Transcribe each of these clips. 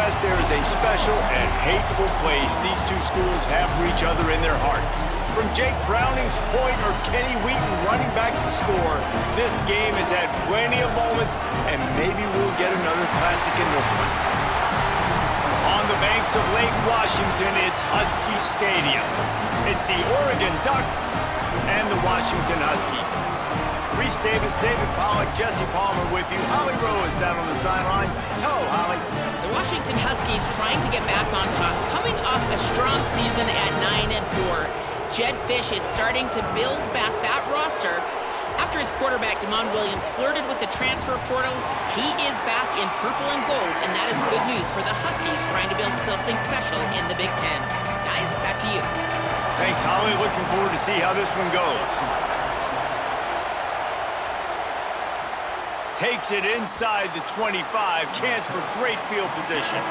West, there is a special and hateful place these two schools have for each other in their hearts. From Jake Browning's point or Kenny Wheaton running back to score, this game has had plenty of moments, and maybe we'll get another classic in this one. On the banks of Lake Washington, it's Husky Stadium. It's the Oregon Ducks and the Washington Huskies. Reese Davis, David Pollack, Jesse Palmer with you. Holly Rowe is down on the sideline. Hello, Holly. The Washington Huskies trying to get back on top, coming off a strong season at 9-4. Jed Fish is starting to build back that roster. After his quarterback, Damon Williams, flirted with the transfer portal, he is back in purple and gold, and that is good news for the Huskies trying to build something special in the Big Ten. Guys, back to you. Thanks, Holly. Looking forward to see how this one goes. Takes it inside the 25. Chance for great field position.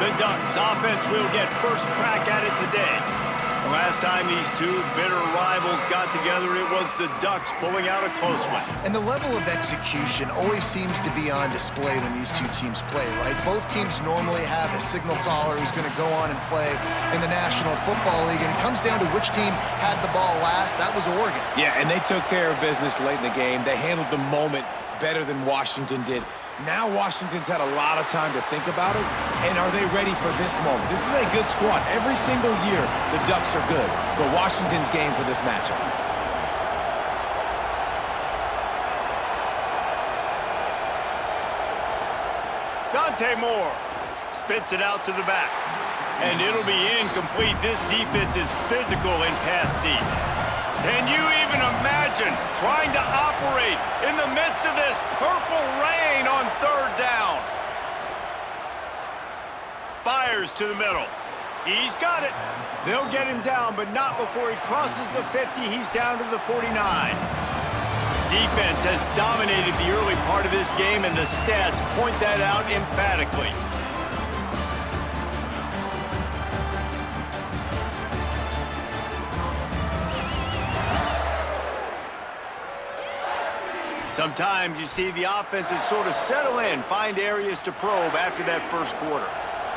The Ducks offense will get first crack at it today. The last time these two bitter rivals got together, it was the Ducks pulling out a close one. And the level of execution always seems to be on display when these two teams play, right? Both teams normally have a signal caller who's going to go on and play in the National Football League, and it comes down to which team had the ball last. That was Oregon. Yeah, and they took care of business late in the game. They handled the moment better than Washington did. Now Washington's had a lot of time to think about it, and are they ready for this moment? This is a good squad. Every single year, the Ducks are good, but Washington's game for this matchup. Dante Moore spits it out to the back, and it'll be incomplete. This defense is physical and pass deep. Can you even imagine trying to operate in the midst of this purple rain on third down? Fires to the middle. He's got it. They'll get him down, but not before he crosses the 50. He's down to the 49. Defense has dominated the early part of this game, and the stats point that out emphatically. Sometimes you see the offenses sort of settle in, find areas to probe after that first quarter.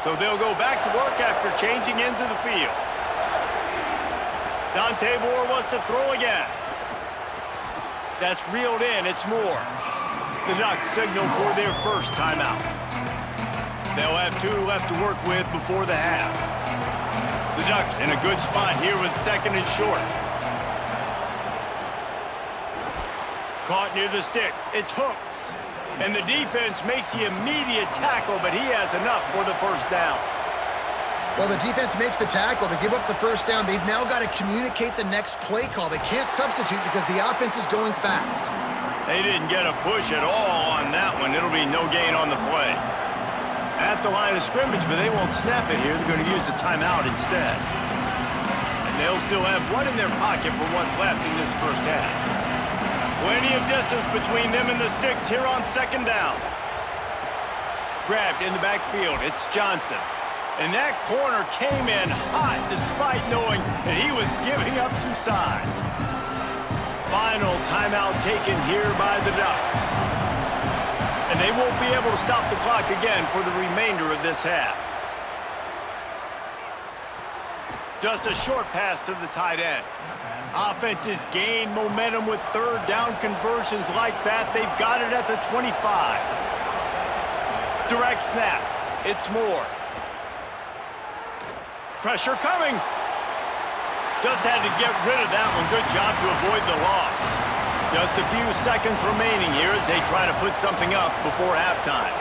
So they'll go back to work after changing into the field. Dante Moore wants to throw again. That's reeled in. It's Moore. The Ducks signal for their first timeout. They'll have 2 left to work with before the half. The Ducks in a good spot here with second and short. Caught near the sticks. It's Hooks. And the defense makes the immediate tackle, but he has enough for the first down. Well, the defense makes the tackle. They give up the first down. They've now got to communicate the next play call. They can't substitute because the offense is going fast. They didn't get a push at all on that one. It'll be no gain on the play. At the line of scrimmage, but they won't snap it here. They're going to use the timeout instead. And they'll still have one in their pocket for what's left in this first half. Plenty of distance between them and the sticks here on second down. Grabbed in the backfield. It's Johnson. And that corner came in hot despite knowing that he was giving up some size. Final timeout taken here by the Ducks. And they won't be able to stop the clock again for the remainder of this half. Just a short pass to the tight end. Offenses gain momentum with third down conversions like that. They've got it at the 25. Direct snap. It's Moore. Pressure coming. Just had to get rid of that one. Good job to avoid the loss. Just a few seconds remaining here as they try to put something up before halftime.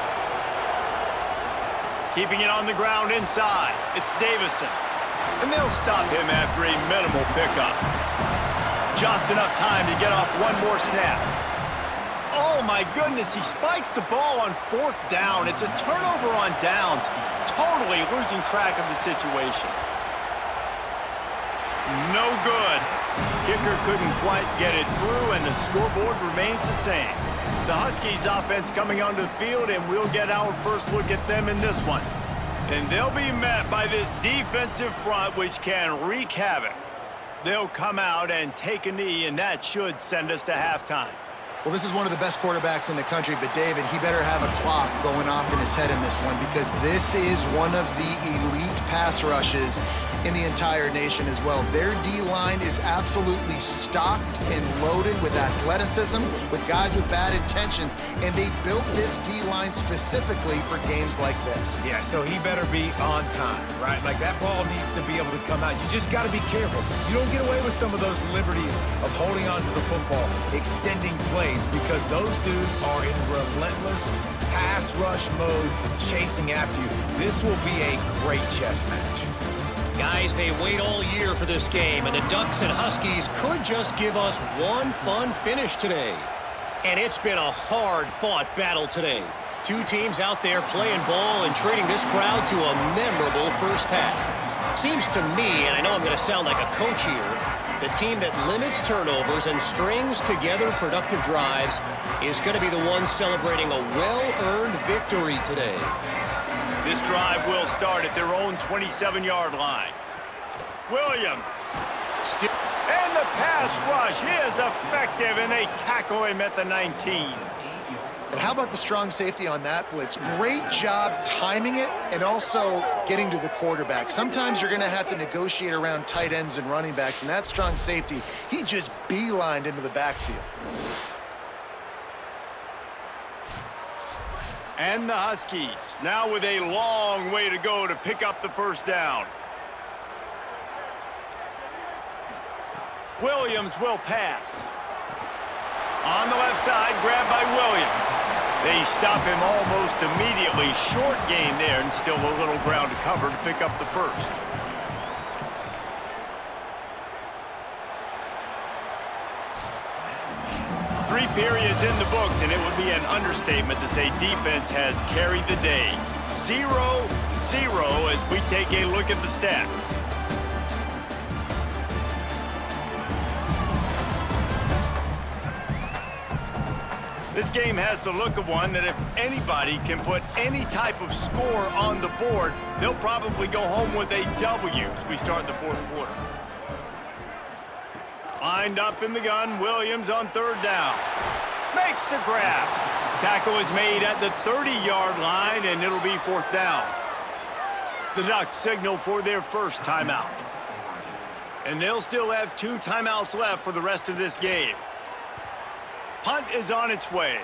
Keeping it on the ground inside. It's Davison. And they'll stop him after a minimal pickup. Just enough time to get off one more snap. Oh my goodness, he spikes the ball on fourth down. It's a turnover on downs. Totally losing track of the situation. No good. Kicker couldn't quite get it through, and the scoreboard remains the same. The Huskies offense coming onto the field, and we'll get our first look at them in this one. And they'll be met by this defensive front, which can wreak havoc. They'll come out and take a knee, and that should send us to halftime. Well, this is one of the best quarterbacks in the country, but David, he better have a clock going off in his head in this one because this is one of the elite pass rushes in the entire nation as well. Their D-line is absolutely stocked and loaded with athleticism, with guys with bad intentions, and they built this D-line specifically for games like this. Yeah, so he better be on time, right? Like, that ball needs to be able to come out. You just got to be careful. You don't get away with some of those liberties of holding on to the football, extending plays, because those dudes are in relentless pass rush mode, chasing after you. This will be a great chess match. Guys, they wait all year for this game, and the Ducks and Huskies could just give us one fun finish today. And it's been a hard-fought battle today. Two teams out there playing ball and treating this crowd to a memorable first half. Seems to me, and I know I'm going to sound like a coach here, the team that limits turnovers and strings together productive drives is going to be the one celebrating a well-earned victory today. This drive will start at their own 27-yard line. Williams. And the pass rush is effective, and they tackle him at the 19. And how about the strong safety on that blitz? Great job timing it and also getting to the quarterback. Sometimes you're going to have to negotiate around tight ends and running backs, and that strong safety, he just beelined into the backfield. And the Huskies now with a long way to go to pick up the first down. Williams will pass. On the left side, grabbed by Williams. They stop him almost immediately. Short gain there, and still a little ground to cover to pick up the first. Three periods in the books, and it would be an understatement to say defense has carried the day. 0-0 as we take a look at the stats. This game has the look of one that if anybody can put any type of score on the board, they'll probably go home with a W as we start the fourth quarter. Lined up in the gun, Williams on third down. Makes the grab. Tackle is made at the 30-yard line, and it'll be fourth down. The Ducks signal for their first timeout. And they'll still have 2 timeouts left for the rest of this game. Punt is on its way.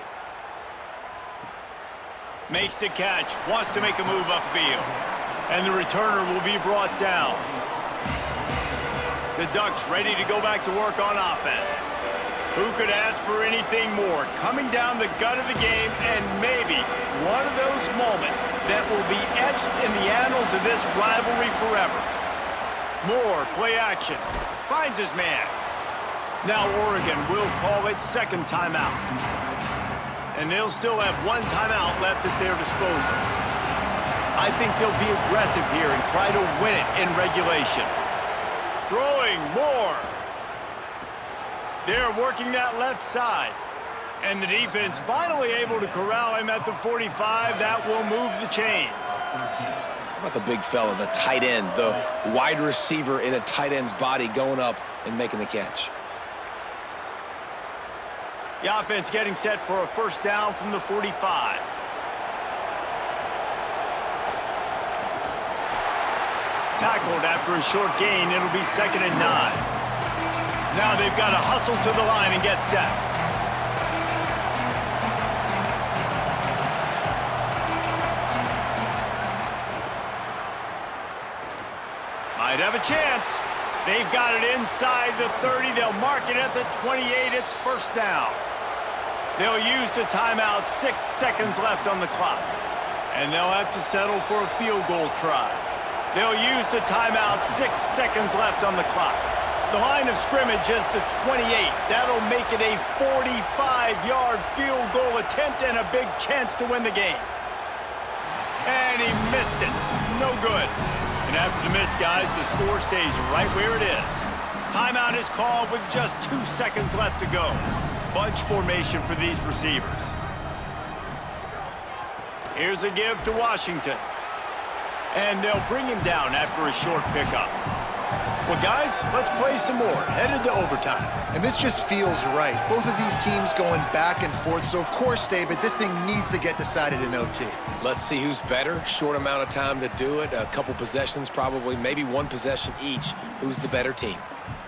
Makes the catch, wants to make a move upfield. And the returner will be brought down. The Ducks ready to go back to work on offense. Who could ask for anything more? Coming down the gut of the game, and maybe one of those moments that will be etched in the annals of this rivalry forever. Moore, play action. Finds his man. Now Oregon will call its second timeout. And they'll still have 1 timeout left at their disposal. I think they'll be aggressive here and try to win it in regulation. Throwing Moore. They're working that left side. And the defense finally able to corral him at the 45. That will move the chains. How about the big fella, the tight end, the wide receiver in a tight end's body going up and making the catch? The offense getting set for a first down from the 45. Tackled after a short gain. It'll be 2nd and 9. Now they've got to hustle to the line and get set. Might have a chance. They've got it inside the 30. They'll mark it at the 28. It's first down. They'll use the timeout. 6 seconds left on the clock. And they'll have to settle for a field goal try. They'll use the timeout. 6 seconds left on the clock. The line of scrimmage is the 28. That'll make it a 45-yard field goal attempt and a big chance to win the game. And he missed it. No good. And after the miss, guys, the score stays right where it is. Timeout is called with just 2 seconds left to go. Bunch formation for these receivers. Here's a give to Washington. And they'll bring him down after a short pickup. Well, guys, let's play some more. Headed to overtime. And this just feels right. Both of these teams going back and forth. So, of course, David, this thing needs to get decided in OT. Let's see who's better. Short amount of time to do it. A couple possessions probably, maybe one possession each. Who's the better team?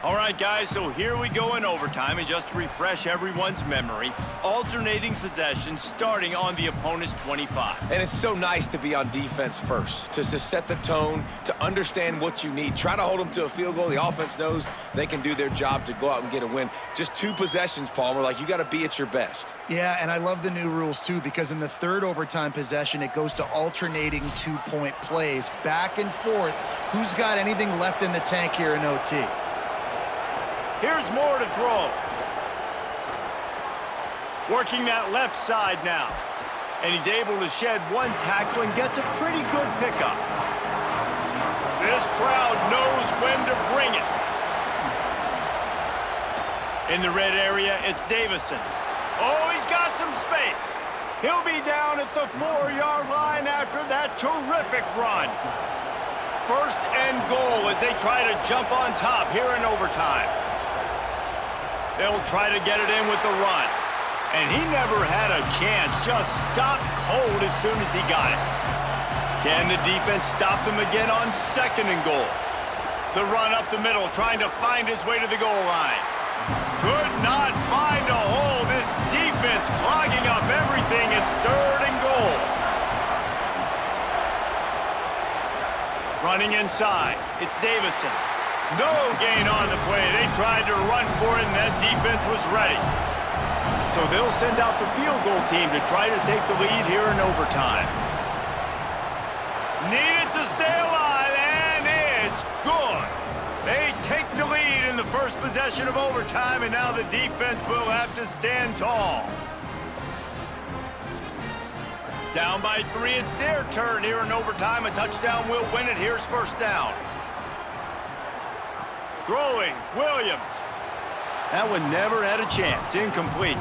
All right, guys, so here we go in overtime, and just to refresh everyone's memory, alternating possessions starting on the opponent's 25. And it's so nice to be on defense first, to set the tone, to understand what you need. Try to hold them to a field goal. The offense knows they can do their job to go out and get a win. Just 2 possessions, Palmer, like you got to be at your best. Yeah, and I love the new rules, too, because in the third overtime possession, it goes to alternating 2-point plays, back and forth. Who's got anything left in the tank here in OT? Here's more to throw. Working that left side now. And he's able to shed 1 tackle and gets a pretty good pickup. This crowd knows when to bring it. In the red area, it's Davison. Oh, he's got some space. He'll be down at the 4-yard line after that terrific run. First and goal as they try to jump on top here in overtime. They'll try to get it in with the run. And he never had a chance, just stopped cold as soon as he got it. Can the defense stop them again on 2nd and goal? The run up the middle, trying to find his way to the goal line. Could not find a hole. This defense clogging up everything. It's 3rd and goal. Running inside, it's Davison. No gain on the play. They tried to run for it, and that defense was ready. So they'll send out the field goal team to try to take the lead here in overtime. Needed to stay alive, and it's good. They take the lead in the first possession of overtime, and now the defense will have to stand tall. Down by 3, it's their turn here in overtime. A touchdown will win it. Here's 1st down. Throwing, Williams. That one never had a chance. Incomplete.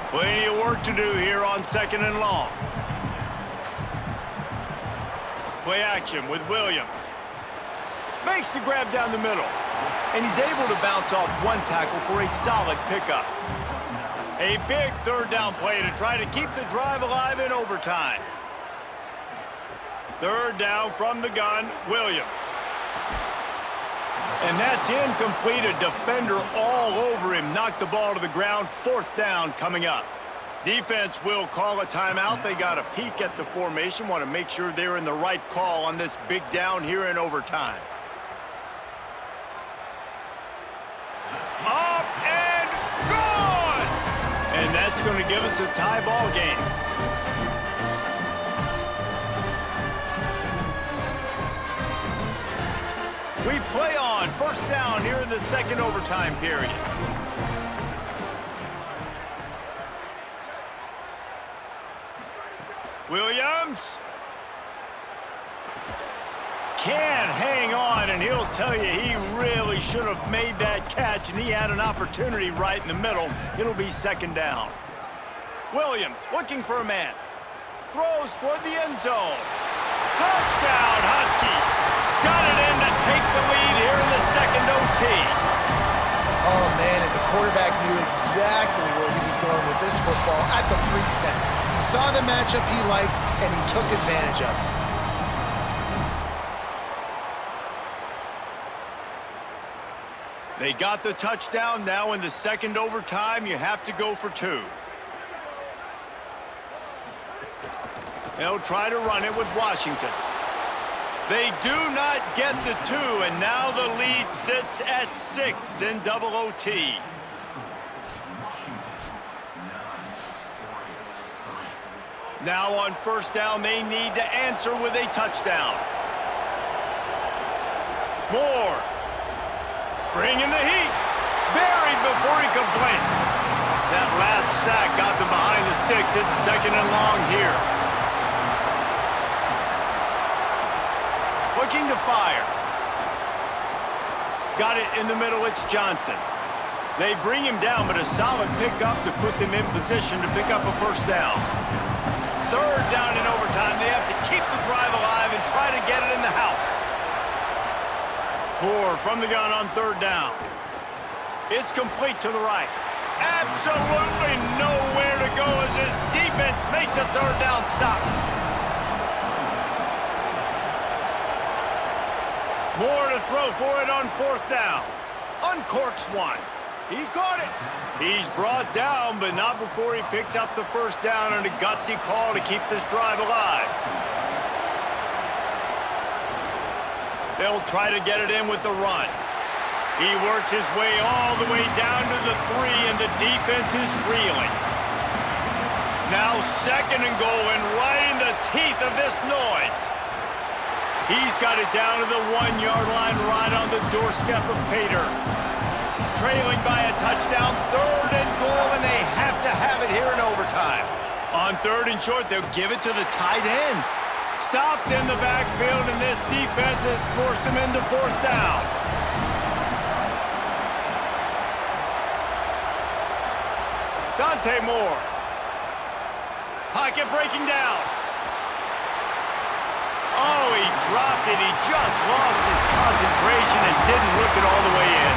Plenty of work to do here on 2nd and long. Play action with Williams. Makes the grab down the middle. And he's able to bounce off 1 tackle for a solid pickup. A big 3rd down play to try to keep the drive alive in overtime. 3rd down from the gun, Williams. And that's incomplete. A defender all over him. Knocked the ball to the ground. 4th down coming up. Defense will call a timeout. They got a peek at the formation. Want to make sure they're in the right call on this big down here in overtime. Up and gone! And that's going to give us a tie ball game. We play on 1st down here in the 2nd overtime period. Williams can hang on, and he'll tell you he really should have made that catch, and he had an opportunity right in the middle. It'll be 2nd down. Williams looking for a man. Throws toward the end zone. Touchdown, Husky. Got it in to take the lead here in the 2nd OT. Oh, man, and the quarterback knew exactly where he was going with this football at the pre-snap. He saw the matchup he liked, and he took advantage of it. They got the touchdown. Now in the 2nd overtime, you have to go for 2. They'll try to run it with Washington. They do not get the 2, and now the lead sits at 6 in double OT. Now on 1st down, they need to answer with a touchdown. Moore. Bringing the heat. Buried before he could blink. That last sack got them behind the sticks. It's 2nd and long here. Looking to fire. Got it in the middle, it's Johnson. They bring him down, but a solid pickup to put them in position to pick up a 1st down. 3rd down in overtime. They have to keep the drive alive and try to get it in the house. Moore from the gun on third down. It's complete to the right. Absolutely nowhere to go as this defense makes a third down stop. Moore to throw for it on fourth down. Uncorks one. He caught it. He's brought down, but not before he picks up the first down and a gutsy call to keep this drive alive. They'll try to get it in with the run. He works his way all the way down to the 3, and the defense is reeling. Now second and goal, and right in the teeth of this noise. He's got it down to the 1-yard line, right on the doorstep of Pater. Trailing by a touchdown, third and goal, and they have to have it here in overtime. On third and short, they'll give it to the tight end. Stopped in the backfield, and this defense has forced him into fourth down. Dante Moore. Pocket breaking down. Oh, he dropped it. He just lost his concentration and didn't look it all the way in.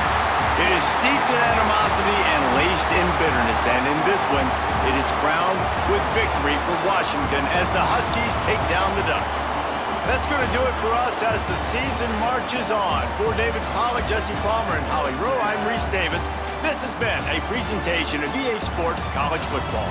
It is steeped in animosity and laced in bitterness, and in this one, it is crowned with victory for Washington as the Huskies take down the Ducks. That's going to do it for us as the season marches on. For David Pollack, Jesse Palmer, and Holly Rowe, I'm Reese Davis. This has been a presentation of EA Sports College Football.